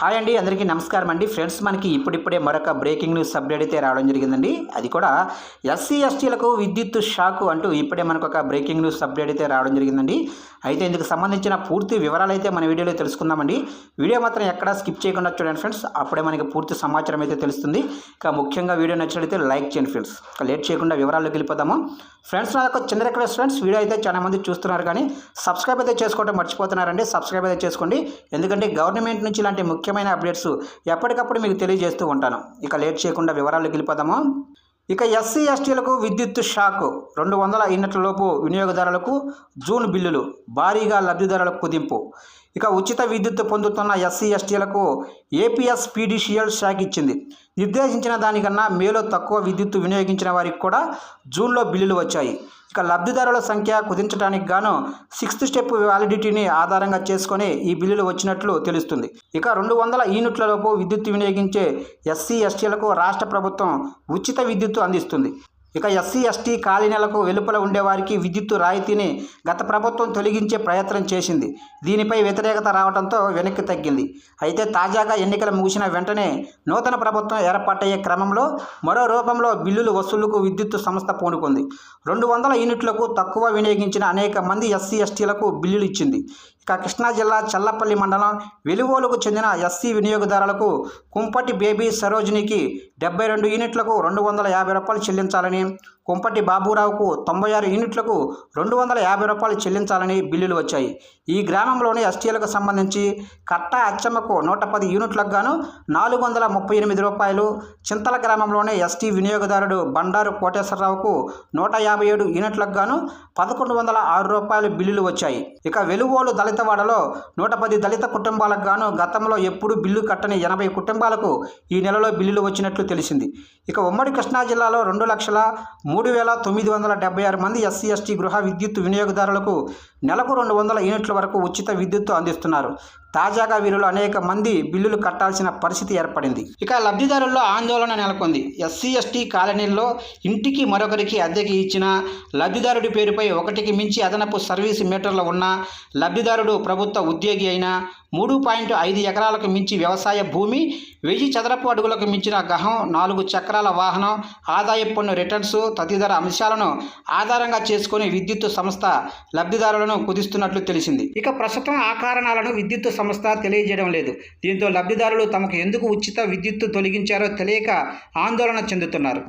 Hi అండి, అందరికీ నమస్కారం అండి. ఫ్రెండ్స్, మనకి ఇప్పుడిప్పుడే మరొక బ్రేకింగ్ న్యూస్ అప్డేట్ అయితే రావడం జరిగిందండి. అది కూడా ఎస్సీ ఎస్టీలకు విద్యుత్ షాకు అంటూ ఇప్పుడే మనకు ఒక బ్రేకింగ్ న్యూస్ అప్డేట్ అయితే రావడం జరిగిందండి. అయితే ఇందుకు సంబంధించిన పూర్తి వివరాలు అయితే మన వీడియోలో తెలుసుకుందామండి. వీడియో మాత్రం ఎక్కడా స్కిప్ చేయకుండా చూడండి ఫ్రెండ్స్, అప్పుడే మనకి పూర్తి సమాచారం అయితే తెలుస్తుంది. ఇక ముఖ్యంగా వీడియో నచ్చినట్లయితే లైక్ చేయండి ఫ్రెండ్స్. ఇక లేట్ చేయకుండా వివరాల్లోకి వెళ్ళిపోదాము. ఫ్రెండ్స్, నా ఒక చిన్న రిక్వెస్ట్ ఫ్రెండ్స్, వీడియో అయితే చాలా మంది చూస్తున్నారు కానీ సబ్స్క్రైబ్ అయితే చేసుకోవడం మర్చిపోతున్నారండి. సబ్స్క్రైబ్ అయితే చేసుకోండి, ఎందుకంటే గవర్నమెంట్ నుంచి ఇలాంటి ముఖ్యమైన అప్డేట్స్ ఎప్పటికప్పుడు మీకు తెలియజేస్తూ ఉంటాను. ఇక లేట్ చేయకుండా వివరాల్లోకి వెళ్ళిపోదాము. ఇక ఎస్సీ ఎస్టీలకు విద్యుత్ షాక్, 200 యూనిట్ల లోపు వినియోగదారులకు జూన్ బిల్లులు భారీగా లబ్ధిదారులకు కుదింపు. ఇక ఉచిత విద్యుత్ పొందుతున్న ఎస్సీ ఎస్టీలకు ఏపీఎస్పీడీసీఎల్ షాక్ ఇచ్చింది. నిర్దేశించిన దానికన్నా మేలో తక్కువ విద్యుత్ వినియోగించిన వారికి కూడా జూన్లో బిల్లులు వచ్చాయి. ఇక లబ్ధిదారుల సంఖ్య కుదించడానికి గాను 6th స్టెప్ వ్యాలిడిటీని ఆధారంగా చేసుకొని ఈ బిల్లులు వచ్చినట్లు తెలుస్తుంది. ఇక 200 యూనిట్లలోపు విద్యుత్ వినియోగించే ఎస్సీ ఎస్టీలకు రాష్ట్ర ప్రభుత్వం ఉచిత విద్యుత్తు అందిస్తుంది. ఇక ఎస్సీ ఎస్టీ కాలనీలకు వెలుపల ఉండేవారికి విద్యుత్తు రాయితీని గత ప్రభుత్వం తొలగించే ప్రయత్నం చేసింది. దీనిపై వ్యతిరేకత రావడంతో వెనక్కి తగ్గింది. అయితే తాజాగా ఎన్నికలు ముగిసిన వెంటనే నూతన ప్రభుత్వం ఏర్పాటయ్యే క్రమంలో మరో రూపంలో బిల్లులు వసూలుకు విద్యుత్తు సంస్థ పూనుకుంది. 200 యూనిట్లకు తక్కువ వినియోగించిన అనేక మంది ఎస్సీ ఎస్టీలకు బిల్లులు ఇచ్చింది. ఇక కృష్ణా జిల్లా చల్లపల్లి మండలం వెలుగోలుకు చెందిన ఎస్సీ వినియోగదారులకు కుంపటి బేబీ సరోజినికి 72 యూనిట్లకు ₹250 చెల్లించాలని, కుంపటి బాబురావుకు 96 యూనిట్లకు ₹250 చెల్లించాలని బిల్లులు వచ్చాయి. ఈ గ్రామంలోని ఎస్టీలకు సంబంధించి కట్టా అచ్చమ్మకు 110 యూనిట్లకు గాను ₹438, చింతల గ్రామంలోని ఎస్టీ వినియోగదారుడు బండారు కోటేశ్వరరావుకు 157 యూనిట్లకు గాను ₹1106 బిల్లులు వచ్చాయి. ఇక వెలుగోలు దళితవాడలో 110 దళిత కుటుంబాలకు గాను గతంలో ఎప్పుడు బిల్లు కట్టని 80 కుటుంబాలకు ఈ నెలలో బిల్లులు వచ్చినట్లు తెలిసింది. ఇక ఉమ్మడి కృష్ణా జిల్లాలో 2,03,976 మంది ఎస్సీ ఎస్టీ గృహ విద్యుత్ వినియోగదారులకు నెలకు 200 యూనిట్ల వరకు ఉచిత విద్యుత్తు అందిస్తున్నారు. తాజాగా వీరిలో అనేక మంది బిల్లులు కట్టాల్సిన పరిస్థితి ఏర్పడింది. ఇక లబ్ధిదారుల్లో ఆందోళన నెలకొంది. ఎస్సీ ఎస్టీ కాలనీల్లో ఇంటికి మరొకరికి అద్దెకి ఇచ్చిన లబ్ధిదారుడి పేరుపై ఒకటికి మించి అదనపు సర్వీస్ మీటర్లు ఉన్న లబ్ధిదారుడు ప్రభుత్వ ఉద్యోగి అయినా, 3.5 ఎకరాలకు మించి వ్యవసాయ భూమి, 1000 చదరపు అడుగులకు మించిన గహం, 4 చక్రాల వాహనం, ఆదాయపు పన్ను రిటర్న్స్ తదితర అంశాలను ఆధారంగా చేసుకుని విద్యుత్ సంస్థ లబ్ధిదారులను కుదిస్తున్నట్లు తెలిసింది. ఇక ప్రస్తుతం ఆ కారణాలను విద్యుత్ సంస్థ తెలియజేయడం లేదు. దీంతో లబ్ధిదారులు తమకు ఎందుకు ఉచిత విద్యుత్తు తొలగించారో తెలియక ఆందోళన చెందుతున్నారు.